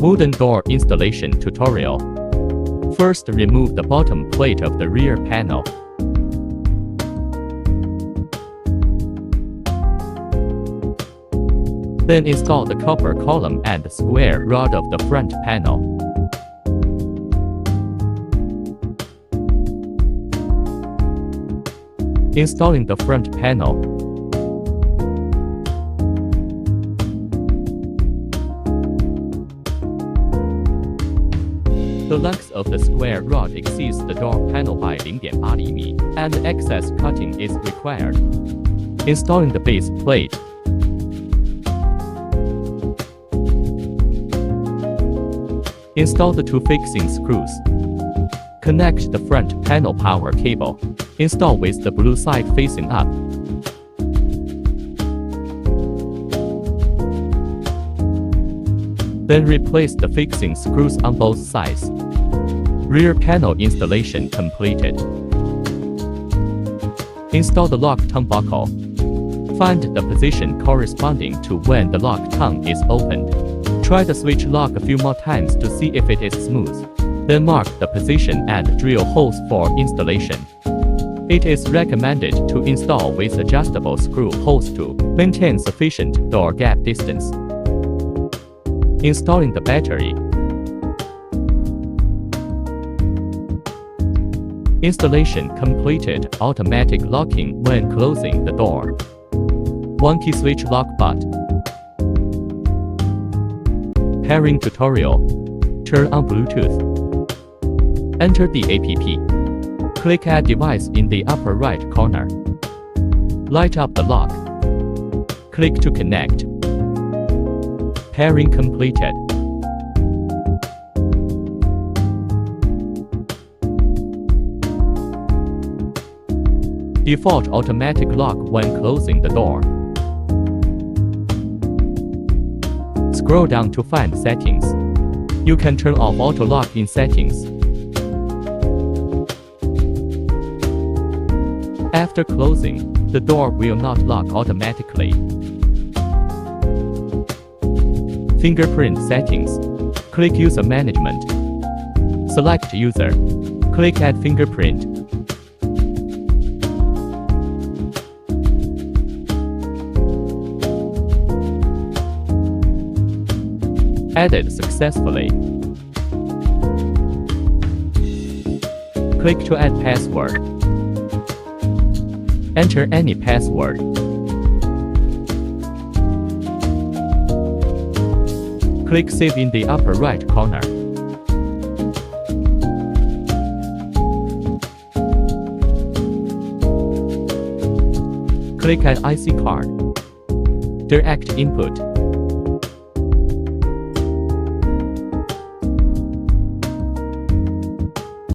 Wooden door installation tutorial. First, remove the bottom plate of the rear panel. Then install the copper column and square rod of the front panel. Installing the front panel. The length of the square rod exceeds the door panel by 0.8 厘米, and excess cutting is required. Installing the base plate. Install the 2 fixing screws. Connect the front panel power cable. Install with the blue side facing up. Then replace the fixing screws on both sides. Rear panel installation completed. Install the lock tongue buckle. Find the position corresponding to when the lock tongue is opened. Try the switch lock a few more times to see if it is smooth. Then mark the position and drill holes for installation. It is recommended to install with adjustable screw holes to maintain sufficient door gap distance. Installing the battery. Installation completed. Automatic locking when closing the door. 1 key switch lock bot. Pairing tutorial. Turn on Bluetooth. Enter the app. Click Add device in the upper right corner. Light up the lock. Click to connect. Pairing completed. Default automatic lock when closing the door. Scroll down to find settings. You can turn off auto lock in settings. After closing, the door will not lock automatically. Fingerprint settings. Click User Management. Select User. Click Add Fingerprint. Added successfully. Click to add password. Enter any password. Click Save in the upper right corner. Click Add IC card. Direct input.